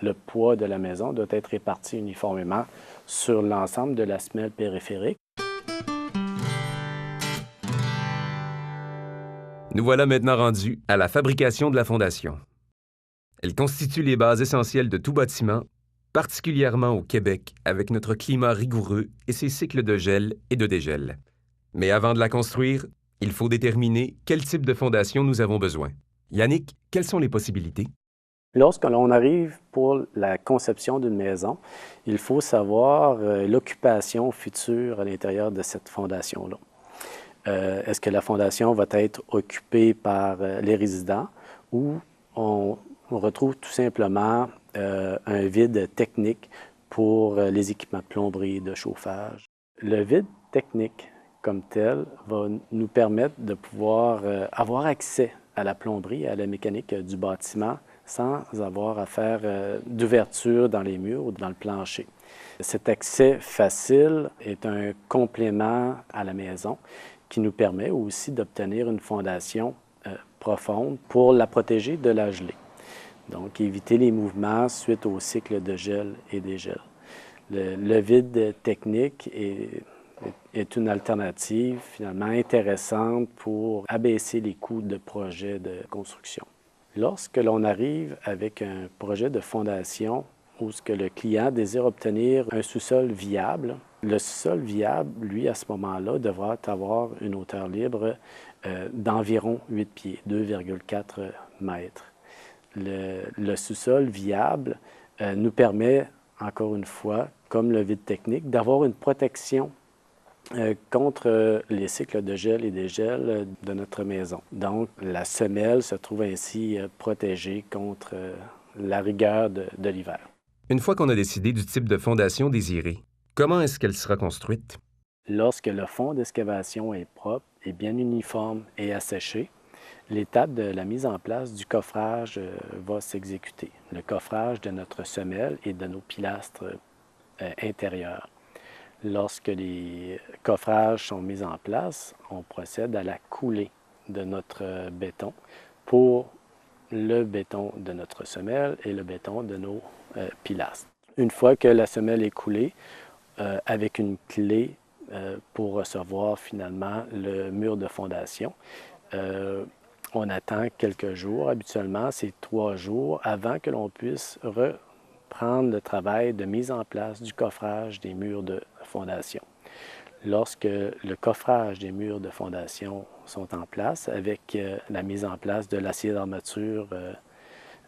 Le poids de la maison doit être réparti uniformément sur l'ensemble de la semelle périphérique. Nous voilà maintenant rendus à la fabrication de la fondation. Elle constitue les bases essentielles de tout bâtiment, particulièrement au Québec, avec notre climat rigoureux et ses cycles de gel et de dégel. Mais avant de la construire, il faut déterminer quel type de fondation nous avons besoin. Yannick, quelles sont les possibilités? Lorsque l'on arrive pour la conception d'une maison, il faut savoir l'occupation future à l'intérieur de cette fondation-là. Est-ce que la fondation va être occupée par les résidents ou on retrouve tout simplement un vide technique pour les équipements de plomberie, de chauffage? Le vide technique comme tel va nous permettre de pouvoir avoir accès à la plomberie, à la mécanique du bâtiment sans avoir à faire d'ouverture dans les murs ou dans le plancher. Cet accès facile est un complément à la maison qui nous permet aussi d'obtenir une fondation profonde pour la protéger de la gelée. Donc, éviter les mouvements suite au cycle de gel et dégel. Le vide technique est une alternative finalement intéressante pour abaisser les coûts de projet de construction. Lorsque l'on arrive avec un projet de fondation où ce que le client désire obtenir un sous-sol viable, le sous-sol viable, lui, à ce moment-là, devra avoir une hauteur libre d'environ 8 pieds, 2,4 mètres. Le sous-sol viable nous permet, encore une fois, comme le vide technique, d'avoir une protection contre les cycles de gel et dégel de notre maison. Donc, la semelle se trouve ainsi protégée contre la rigueur de l'hiver. Une fois qu'on a décidé du type de fondation désirée, comment est-ce qu'elle sera construite? Lorsque le fond d'excavation est propre et bien uniforme et asséché, l'étape de la mise en place du coffrage va s'exécuter. Le coffrage de notre semelle et de nos pilastres intérieurs. Lorsque les coffrages sont mis en place, on procède à la coulée de notre béton pour le béton de notre semelle et le béton de nos pilastres. Une fois que la semelle est coulée, avec une clé pour recevoir finalement le mur de fondation, on attend quelques jours. Habituellement, c'est 3 jours avant que l'on puisse reprendre le travail de mise en place du coffrage des murs de fondation. Lorsque le coffrage des murs de fondation sont en place, avec la mise en place de l'acier d'armature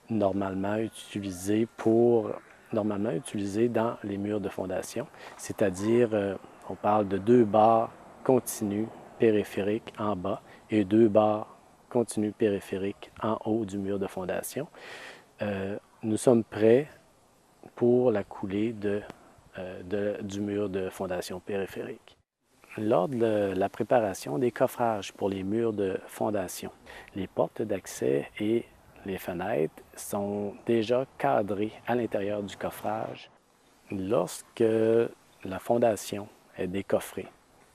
normalement utilisé dans les murs de fondation, c'est-à-dire on parle de 2 barres continues périphériques en bas et 2 barres continues périphériques en haut du mur de fondation. Nous sommes prêts pour la coulée du mur de fondation périphérique. Lors de la préparation des coffrages pour les murs de fondation, les portes d'accès et les fenêtres sont déjà cadrées à l'intérieur du coffrage. Lorsque la fondation est décoffrée,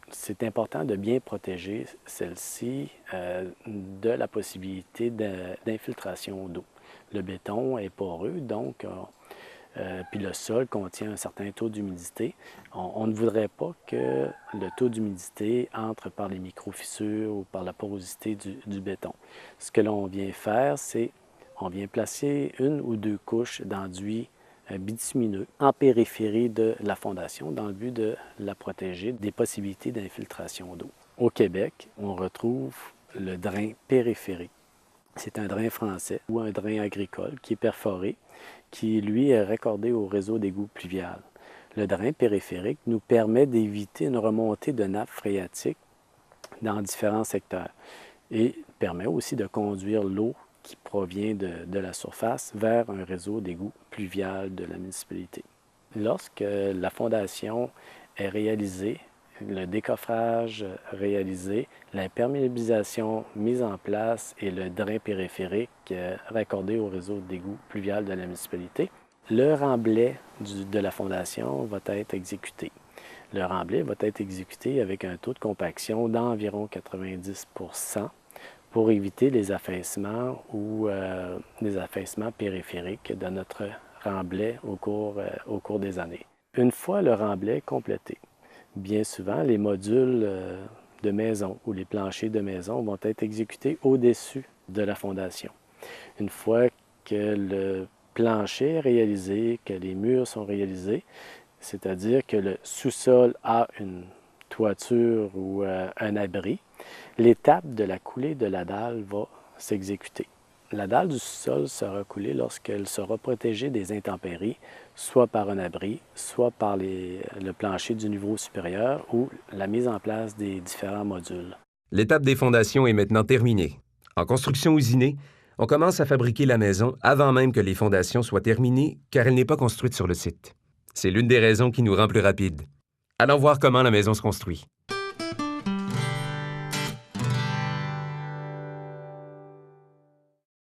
c'est important de bien protéger celle-ci de la possibilité d'infiltration d'eau. Le béton est poreux, donc puis le sol contient un certain taux d'humidité. On ne voudrait pas que le taux d'humidité entre par les micro-fissures ou par la porosité du béton. Ce que l'on vient faire, c'est on vient placer 1 ou 2 couches d'enduit bitumineux en périphérie de la fondation dans le but de la protéger des possibilités d'infiltration d'eau. Au Québec, on retrouve le drain périphérique. C'est un drain français ou un drain agricole qui est perforé, qui, lui, est raccordé au réseau d'égouts pluvial. Le drain périphérique nous permet d'éviter une remontée de nappes phréatiques dans différents secteurs et permet aussi de conduire l'eau qui provient de la surface vers un réseau d'égouts pluvial de la municipalité. Lorsque la fondation est réalisée, le décoffrage réalisé, l'imperméabilisation mise en place et le drain périphérique raccordé au réseau d'égouts pluvial de la municipalité, le remblai de la fondation va être exécuté. Le remblai va être exécuté avec un taux de compaction d'environ 90 % pour éviter les affaissements ou les affaissements périphériques de notre remblai au cours des années. Une fois le remblai complété, bien souvent, les modules de maison ou les planchers de maison vont être exécutés au-dessus de la fondation. Une fois que le plancher est réalisé, que les murs sont réalisés, c'est-à-dire que le sous-sol a une toiture ou un abri, l'étape de la coulée de la dalle va s'exécuter. La dalle du sous-sol sera coulée lorsqu'elle sera protégée des intempéries, soit par un abri, soit par le plancher du niveau supérieur ou la mise en place des différents modules. L'étape des fondations est maintenant terminée. En construction usinée, on commence à fabriquer la maison avant même que les fondations soient terminées, car elle n'est pas construite sur le site. C'est l'une des raisons qui nous rend plus rapides. Allons voir comment la maison se construit.